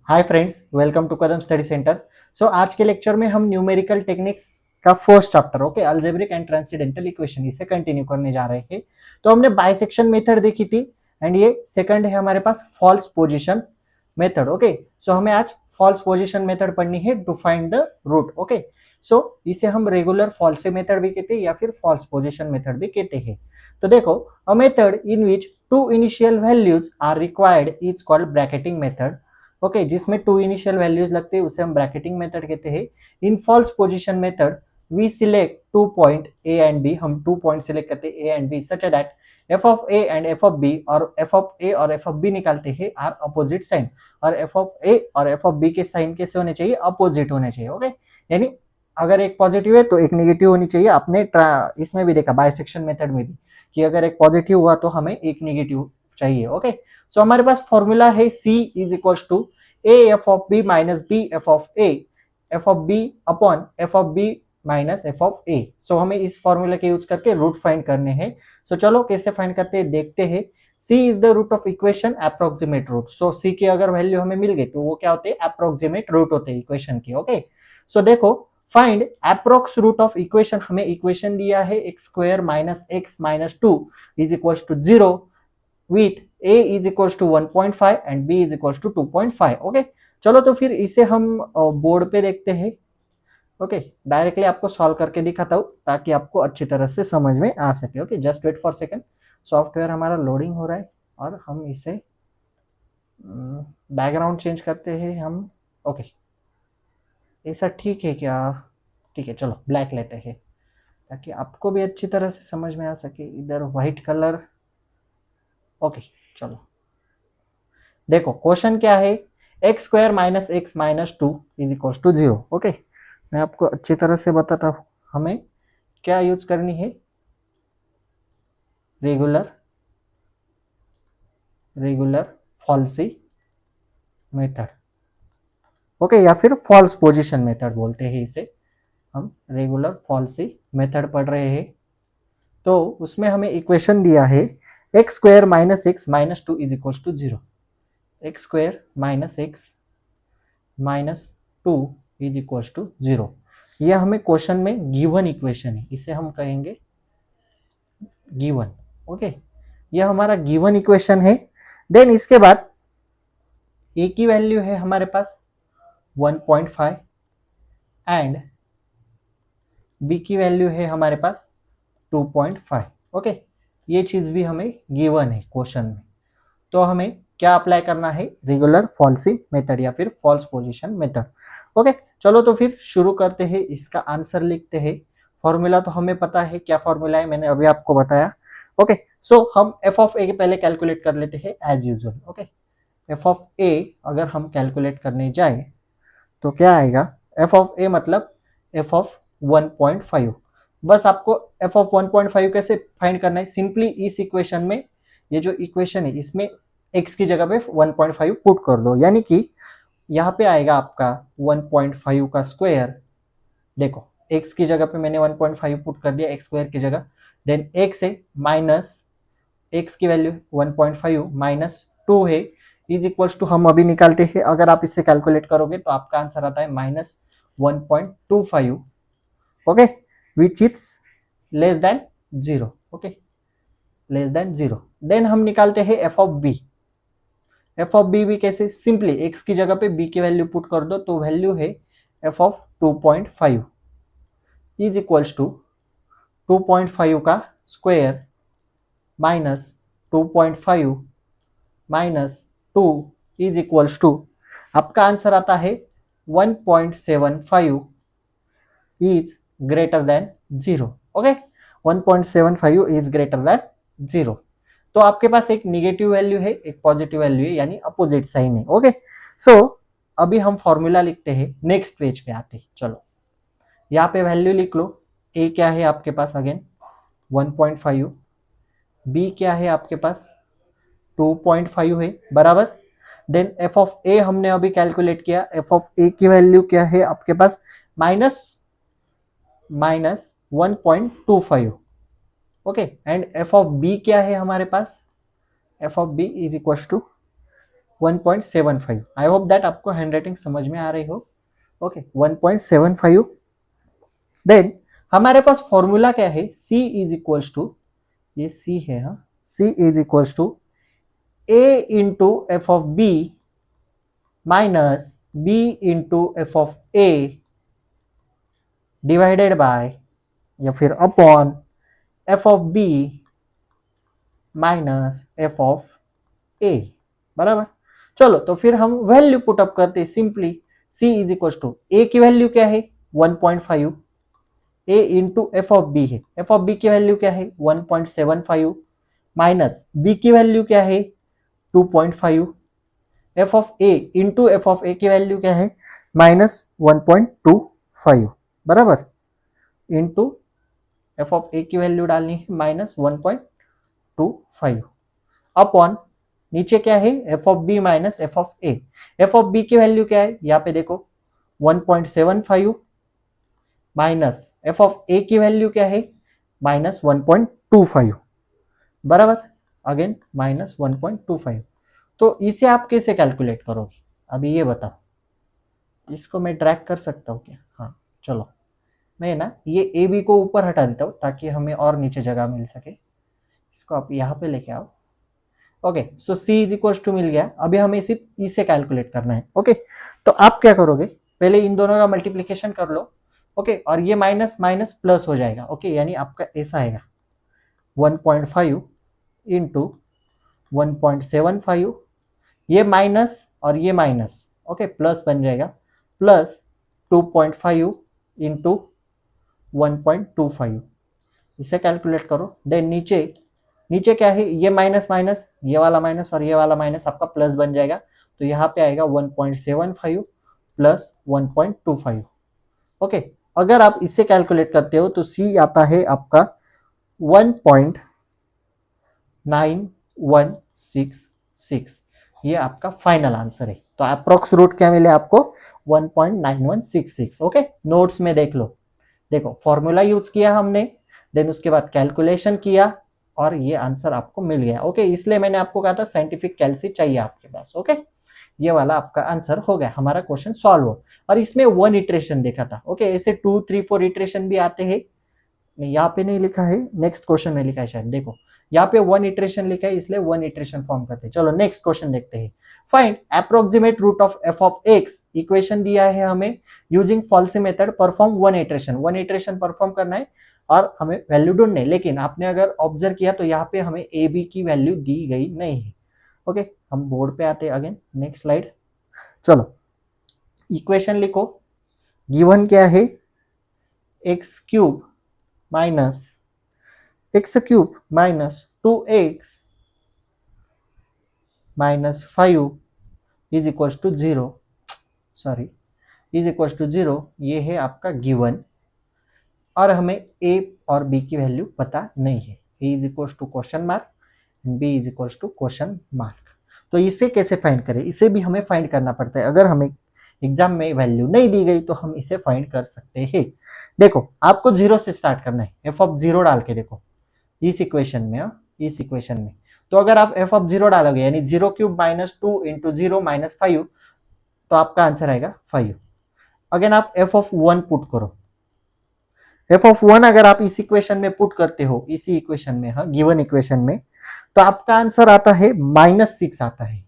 Hi friends, welcome to Kadam study centre. So आज के lecture में हम न्यूमेरिकल टेक्निक्स का first chapter okay algebraic and transcendental equation इसे कंटिन्यू करने जा रहे हैं। तो हमने बाइसेक्शन मेथड देखी थी एंड ये सेकंड है हमारे पास false position method. Okay, so हमें आज फॉल्स पोजीशन मेथड पढ़नी है to find the root. Okay, so इसे हम रेगुलर फॉल्स मेथड भी कहते हैं या फिर फॉल्स पोजीशन मेथड भी कहते हैं। तो देखो, a method in which two initial values are required is called bracketing method. Okay, जिसमें टू इनिशियल वैल्यूज लगते हैं उसे हम ब्रैकेटिंग मेथड कहते हैं। In false position method we select 2 point a and b, हम 2 पॉइंट सिलेक्ट करते हैं a and b such that f of a and f of b और एफ ऑफ ए और एफ ऑफ बी निकालते हैं are opposite sign, और f of a और f of B के साइन कैसे होने चाहिए, अपोजिट होने चाहिए। ओके, यानी अगर एक पॉजिटिव है तो एक नेगेटिव होनी चाहिए। आपने इसमें भी देखा बाइसेक्शन मेथड में भी कि अगर एक पॉजिटिव हुआ तो हमें एक नेगेटिव चाहिए। ओके, सो हमारे पास फॉर्मूला है c is equal to a f of b minus b f of b upon f of b minus f of a. So हमें इस फॉर्मूला के यूज करके रूट फाइंड करने हैं। सो चलो कैसे फाइंड करते हैं देखते हैं। C is the root of equation approximate root. So C की अगर वैल्यू हमें मिल गई तो वो क्या होते हैं, अप्रोक्सीमेट रूट होते हैं इक्वेशन की। ओके, सो देखो, find approx root of equation. हमें इक्वेशन दिया है x square minus x minus 2 is equal to 0 with a is equals to 1.5 and b is equals to 2.5। Okay, चलो तो फिर इसे हम बोर्ड पे देखते हैं। ओके, डायरेक्टली आपको सॉल्व करके दिखाता हूँ ताकि आपको अच्छी तरह से समझ में आ सके। Okay, just wait for second. Software हमारा लोडिंग हो रहा है और हम इसे बैकग्राउंड चेंज करते हैं हम। ओके, ऐसा ठीक है क्या? ठीक है, चलो ब्लैक लेते हैं ताकि आपको भी अच्छी तरह से समझ में आ सके। इधर व्हाइट कलर। ओके, चलो देखो क्वेश्चन क्या है, x square minus x minus 2 is equal to 0। Okay, मैं आपको अच्छी तरह से बताता हूँ हमें क्या यूज करनी है, रेगुलर फॉल्सी मेथड। ओके, या फिर फॉल्स पोजीशन मेथड बोलते हैं इसे। हम रेगुलर फॉल्सी मेथड पढ़ रहे हैं। तो उसमें हमें इक्वेशन दिया है x square minus x minus 2 is equal to 0। X square minus x minus 2 is equal to 0। यह हमें क्वेश्चन में गिवन इक्वेशन है, इसे हम कहेंगे गिवन। ओके, यह हमारा गिवन इक्वेशन है। देन इसके बाद ए की वैल्यू है हमारे पास 1.5 एंड बी की वैल्यू है हमारे पास 2.5। ओके, ये चीज भी हमें गिवन है क्वेश्चन में। तो हमें क्या अप्लाई करना है, रेगुलर फॉल्सी मेथड या फिर फॉल्स पोजीशन मेथड। ओके, चलो तो फिर शुरू करते हैं, इसका आंसर लिखते हैं। फॉर्मूला तो हमें पता है क्या फॉर्मूला है, मैंने अभी आपको बताया। ओके, सो हम एफ ऑफ ए के पहले कैलकुलेट कर लेते हैं as usual. Okay, f of a अगर हम कैलकुलेट करने जाए तो क्या आएगा, एफ ऑफ ए मतलब एफ ऑफ 1.5। बस आपको एफ ऑफ 1.5 कैसे फाइंड करना है, सिंपली इस इक्वेशन में, ये जो इक्वेशन है इसमें x की जगह पे 1.5 पुट कर दो, यानी कि यहाँ पे आएगा आपका 1.5 का स्क्वायर। देखो x की जगह पे मैंने 1.5 पुट कर दिया, x स्क्वायर की जगह। देन x है माइनस x की वैल्यू 1.5 माइनस 2 है इज इक्वल्स टू, हम अभी निकालते हैं। अगर आप इससे कैलकुलेट करोगे तो आपका आंसर आता है minus 1.25। Okay, which is less than 0। Okay, less than 0। Then हम निकालते हैं f of b. F of b भी कैसे, सिंपली एक्स की जगह पे बी की वैल्यू पुट कर दो, तो वैल्यू है f of 2.5 is equals to 2.5 का square minus 2.5 minus 2 is equals to, आपका आंसर आता है 1.75 is greater than 0। Okay, 1.75 is greater than 0। तो आपके पास एक निगेटिव वैल्यू है, एक पॉजिटिव वैल्यू है, यानी अपोजिट साइन है। ओके, सो अभी हम फॉर्मूला लिखते हैं, नेक्स्ट पेज पे आते हैं। चलो यहाँ पे वैल्यू लिख लो। ए क्या है आपके पास, अगेन 1.5, बी क्या है आपके पास 2.5 है, बराबर। देन एफ ऑफ ए हमने अभी कैलकुलेट किया, एफ ऑफ ए की वैल्यू क्या है आपके पास, minus 1.25। Okay, and f of b क्या है हमारे पास, f of b is equal to 1.75। I hope that आपको हैंडराइटिंग समझ में आ रही हो। ओके 1.75। देन हमारे पास फॉर्मूला क्या है, c इज इक्वल्स टू, ये c है, हाँ, c is equals to a into f of b minus b into f of a divided by या फिर upon f of b minus f of a, बराबर। चलो तो फिर हम वैल्यू पुट अप करते हैं simply. c is equal to a की वैल्यू क्या है 1.5, a into f of b है, एफ ऑफ बी की वैल्यू क्या है 1.75 माइनस b की वैल्यू क्या है 2.5, f of a into f of a की वैल्यू क्या है माइनस 1.25, बराबर, इंटू एफ ऑफ a की वैल्यू डालनी है माइनस 1.25 अपॉन नीचे क्या है f of b minus f of a. F of b की वैल्यू क्या है यहाँ पे देखो 1.75 माइनस एफ ऑफ ए की वैल्यू क्या है माइनस 1.25, बराबर, अगेन माइनस 1.25। तो इसे आप कैसे कैलकुलेट करोगे अभी ये बताओ। इसको मैं ड्रैग कर सकता हूँ क्या? हाँ चलो, मैं ना ये ए बी को ऊपर हटा देता हूँ ताकि हमें और नीचे जगह मिल सके। इसको आप यहाँ पे लेके आओ। Okay so c is equal to मिल गया। अभी हमें सिर्फ ई से कैलकुलेट करना है। ओके तो आप क्या करोगे, पहले इन दोनों का मल्टीप्लीकेशन कर लो। ओके और ये माइनस माइनस प्लस हो जाएगा। ओके यानी आपका ऐसा आएगा 1.5 इंटू 1.75, ये माइनस और ये माइनस ओके प्लस बन जाएगा, प्लस 2.5 इंटू 1.25, इसे कैलकुलेट करो। देन नीचे नीचे क्या है, ये माइनस माइनस, ये वाला माइनस और ये वाला माइनस आपका प्लस बन जाएगा। तो यहाँ पे आएगा 1.75 प्लस 1.25। ओके अगर आप इसे कैलकुलेट करते हो तो सी आता है आपका 1.9166, ये आपका फाइनल आंसर है। तो अप्रोक्स रूट क्या मिले आपको 1.9166। ओके नोट्स में देख लो, देखो फॉर्मूला यूज किया हमने, देन उसके बाद कैलकुलेशन किया और ये आंसर आपको मिल गया। ओके इसलिए मैंने आपको कहा था साइंटिफिक कैलसी चाहिए आपके पास। ओके ये वाला आपका आंसर हो गया, हमारा क्वेश्चन सॉल्व हो। और इसमें 1 इटरेशन देखा था। ओके ऐसे 2 3 4 इटरेशन भी आते हैं, यहाँ पे नहीं लिखा है, नेक्स्ट क्वेश्चन में लिखा है शायद, देखो यहाँ पे 1 इटरेशन लिखा है इसलिए 1 इटरेशन फॉर्म करते हैं। चलो नेक्स्ट क्वेश्चन देखते हैं। Find approximate root of f of x, equation दिया है हमें using falsi method, perform 1 iteration. 1 iteration perform करना है और हमें वैल्यू ढूंढनी है। लेकिन आपने अगर ऑब्जर्व किया तो यहाँ पे हमें ए बी की वैल्यू दी गई नहीं है। ओके हम बोर्ड पे आते हैं अगेन, नेक्स्ट स्लाइड। चलो इक्वेशन लिखो, गिवन क्या है x cube minus x cube minus 2x minus 5 is equal to 0, sorry is equal to 0, ये है आपका गिवन। और हमें a और b की वैल्यू पता नहीं है। a is equal to question mark, b is equal to question mark. तो इसे कैसे फाइंड करें, इसे भी हमें फाइंड करना पड़ता है। अगर हमें एग्जाम में वैल्यू नहीं दी गई तो हम इसे फाइंड कर सकते हैं। देखो आपको 0 से स्टार्ट करना है, एफ ऑफ 0 डाल के देखो इस इक्वेशन में, इस इक्वेशन में। तो अगर आप एफ ऑफ 0 डालोगे यानी 0 क्यूब माइनस 2 इंटू 0 माइनस 5, तो आपका आंसर आएगा 5। अगेन आप एफ ऑफ 1 पुट करो, एफ ऑफ 1 अगर आप इस इक्वेशन में पुट करते हो, इसी इक्वेशन में, हाँ गिवन इक्वेशन में, तो आपका आंसर आता है -6 आता है,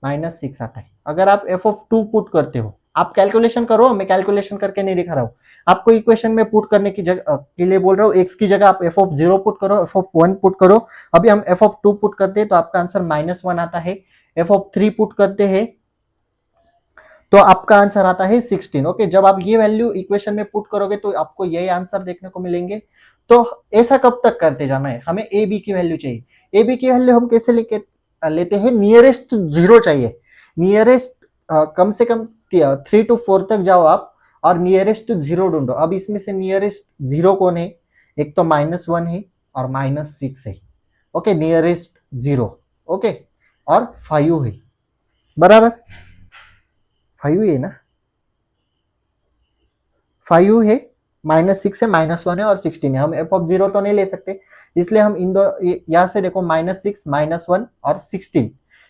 -6 आता है। अगर आप एफ ऑफ 2 पुट करते हो, आप कैलकुलेशन करो, मैं कैलकुलेशन करके नहीं दिखा रहा हूँ, आपको इक्वेशन में पुट करने की जगह के लिए बोल रहा हूँ। एक्स की जगह आप एफ ऑफ 0 पुट करो, एफ ऑफ 1 पुट करो। अभी हम एफ ऑफ 2 पुट करते हैं तो आपका आंसर -1 आता है। एफ ऑफ 3 पुट करते हैं तो आपका आंसर आता है 16। ओके जब आप ये वैल्यू इक्वेशन में पुट करोगे तो आपको यही आंसर देखने को मिलेंगे। तो ऐसा कब तक करते जाना है, हमें ए बी की वैल्यू चाहिए। ए बी की वैल्यू हम कैसे लेते हैं, नियरेस्ट 0 चाहिए, नियरेस्ट कम से कम 3 to 4 तक जाओ आप और नियरेस्ट 0 ढूंढो। अब इसमें से नियरेस्ट 0 कौन है, एक तो -1 है और -6 है। ओके नियरेस्ट 0, ओके और 5 है, बराबर 5 है ना, 5 है, -6 है, -1 है और 16 है। हम एफ ऑफ 0 तो नहीं ले सकते, इसलिए हम इन दो यहाँ से देखो -6 -1 और 16,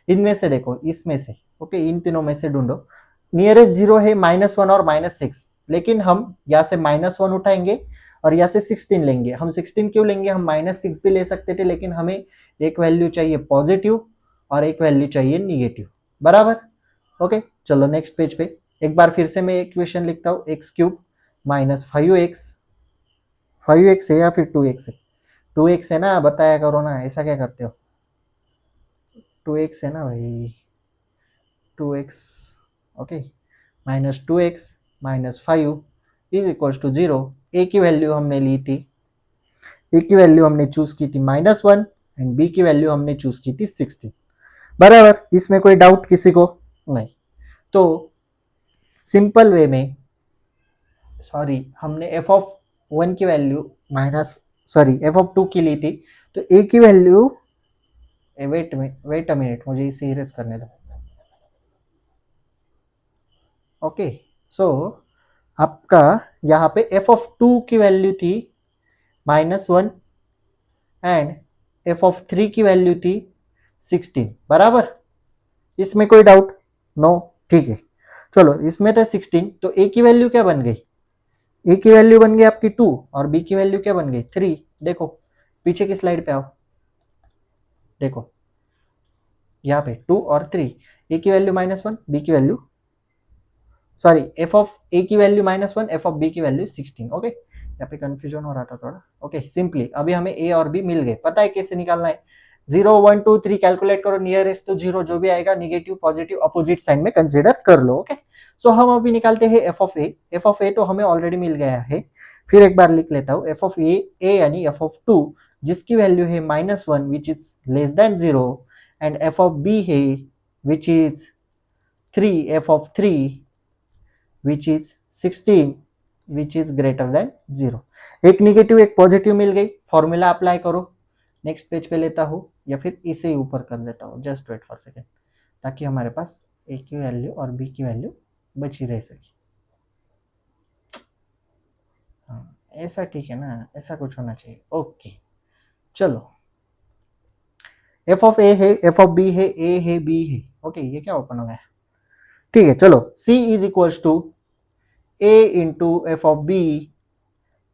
इनमें से देखो, इसमें से ओके, इन तीनों में से ढूंढो। नियरेस्ट जीरो है -1 और -6, लेकिन हम यहाँ से -1 उठाएंगे और यहाँ से 16 लेंगे। हम 16 क्यों लेंगे, हम -6 भी ले सकते थे, लेकिन हमें एक वैल्यू चाहिए पॉजिटिव और एक वैल्यू चाहिए निगेटिव, बराबर। ओके, चलो नेक्स्ट पेज पे एक बार फिर से मैं इक्वेशन लिखता हूँ, x³ माइनस 5x है या फिर 2x है, 2x है ना, बताया करो ना, ऐसा क्या करते हो, 2x है ना भाई, 2x, okay, minus 2x minus 5 is equal to 0। A की वैल्यू हमने ली थी, ए की वैल्यू हमने चूज की थी -1 एंड बी की वैल्यू हमने चूज की थी 16, बराबर। इसमें कोई डाउट किसी को नहीं? तो सिंपल वे में, सॉरी, हमने f(1) की वैल्यू f(2) की ली थी, तो a की वैल्यू, वेट अ मिनट, मुझे इसे इरेज करने दो। ओके, सो आपका यहाँ पे f(2) की वैल्यू थी -1 एंड f(3) की वैल्यू थी 16, बराबर। इसमें कोई डाउट? नो, ठीक है। चलो, इसमें था 16, तो a की वैल्यू क्या बन गई, ए की वैल्यू बन गई आपकी 2 और बी की वैल्यू क्या बन गई 3। देखो पीछे की स्लाइड पे आओ, देखो यहाँ पे 2 और 3, ए की वैल्यू -1, बी की वैल्यू, सॉरी, एफ ऑफ ए की वैल्यू -1, एफ ऑफ बी की वैल्यू 16। ओके, यहाँ पे कंफ्यूजन हो रहा था थोड़ा। ओके, सिंपली अभी हमें ए और बी मिल गए, पता है कैसे निकालना है, 0 1 2 3 कैलकुलेट करो, नियरेस्ट टू 0 जो भी आएगा निगेटिव पॉजिटिव अपोजिट साइन में कंसीडर कर लो। ओके, सो हम अभी निकालते हैं f of a. F of a तो हमें ऑलरेडी मिल गया है, फिर एक बार लिख लेता हूँ, एफ ऑफ ए यानी एफ ऑफ 2 जिसकी वैल्यू है -1 which is less than 0 and f of b है which is 3, f of 3 which is 16 which is greater than 0। एक निगेटिव एक पॉजिटिव मिल गई, फॉर्मूला अप्लाई करो। नेक्स्ट पेज पे लेता हूँ या फिर इसे ही ऊपर कर देता हूँ, जस्ट वेट फॉर सेकेंड, ताकि हमारे पास ए की वैल्यू और बी की वैल्यू बची रह सके। हाँ, ऐसा ठीक है ना, ऐसा कुछ होना चाहिए। ओके, चलो, एफ ऑफ ए है, एफ ऑफ बी है, ए है, बी है। ओके, ये क्या ओपन हो गया, ठीक है। चलो, c is equals to a into f of b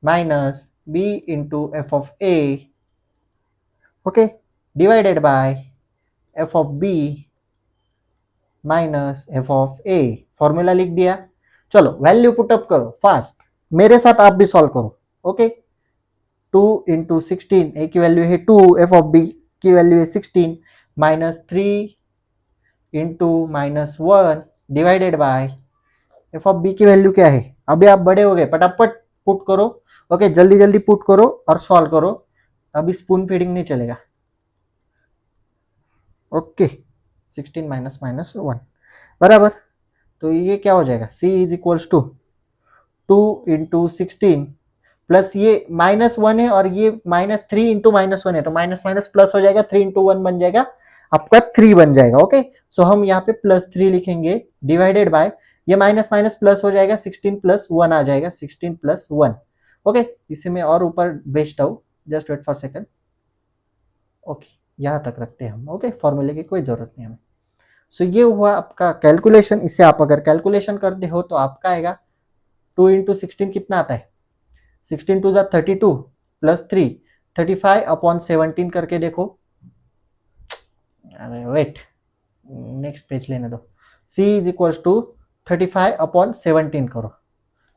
minus b into f of a, okay, divided by f of b minus f of A. Formula लिख दिया। चलो वैल्यू पुटअप करो फास्ट, मेरे साथ आप भी सॉल्व करो। ओके, 2 इंटू 16, ए की वैल्यू है 2, एफ ऑफ बी की वैल्यू है 16, -3 into -1 divided by f of b की वैल्यू क्या है। अभी आप बड़े हो गए, फटाफट पुट करो। ओके, जल्दी जल्दी पुट करो और सॉल्व करो, अभी स्पून फीडिंग नहीं चलेगा। ओके, 16 माइनस -1 बराबर, तो ये क्या हो जाएगा, c is equals to 2 into 16 plus ये -1 है और ये -3 इंटू -1 है, तो माइनस माइनस प्लस हो जाएगा, 3 इंटू 1 बन जाएगा आपका 3 बन जाएगा। ओके, सो हम यहाँ पे +3 लिखेंगे डिवाइडेड बाय, ये माइनस माइनस प्लस हो जाएगा, 16 + 1 आ जाएगा, 16 + 1। ओके, इसे मैं और ऊपर भेजता हूँ, just wait for second. Okay, यहाँ तक रखते हैं हम। ओके, फॉर्मूले की कोई जरूरत नहीं हमें। सो ये हुआ आपका कैलकुलेशन। इसे आप अगर कैलकुलेशन करते हो तो आपका आएगा 2 इंटू 16 कितना आता है, 16 2 = 32 प्लस 3 35/17 करके देखो। अरे वेट, नेक्स्ट पेज लेने दो। c इज इक्वल्स टू 35/17 करो।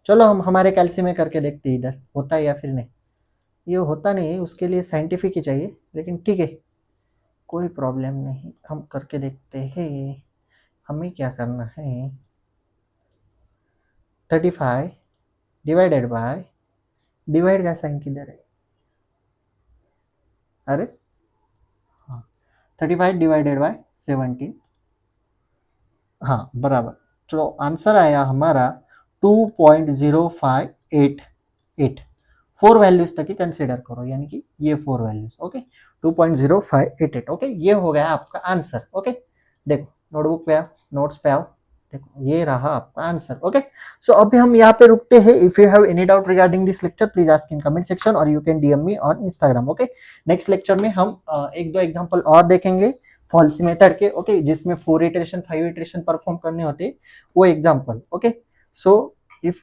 चलो हम हमारे कैलसी में करके देखते हैं, इधर होता है या फिर नहीं। ये होता नहीं है, उसके लिए साइंटिफिक ही चाहिए, लेकिन ठीक है, कोई प्रॉब्लम नहीं, हम करके देखते हैं। हमें क्या करना है, 35 डिवाइडेड बाय, डिवाइड का साइन किधर है, अरे हाँ, 35 डिवाइडेड बाय 17, हाँ बराबर। चलो आंसर आया हमारा 2.0588। 4 वैल्यूज तक ही कंसिडर करो, यानी कि ये 4 वैल्यूज। ओके, 2.0588। ओके, ये हो गया आपका आंसर। ओके, देखो नोटबुक पे आओ, नोट्स पे आओ, देखो ये रहा आपका आंसर। ओके, सो अभी हम यहाँ पे रुकते हैं। If you have any doubt regarding this lecture please ask in comment section और you can DM me on Instagram. Okay, next lecture में हम एक दो एग्जांपल और देखेंगे, फॉल्सी मेथड के, ओके, जिसमें 4 इटरेशन 5 इटरेशन परफॉर्म करने होते, वो example, okay. So if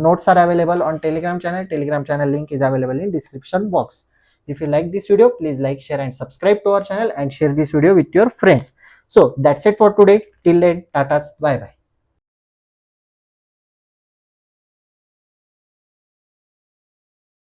notes are available on telegram channel link is available in description box. If you like this video, please like, share and subscribe to our channel and share this video with your friends. So that's it for today. Till then, tata, bye bye.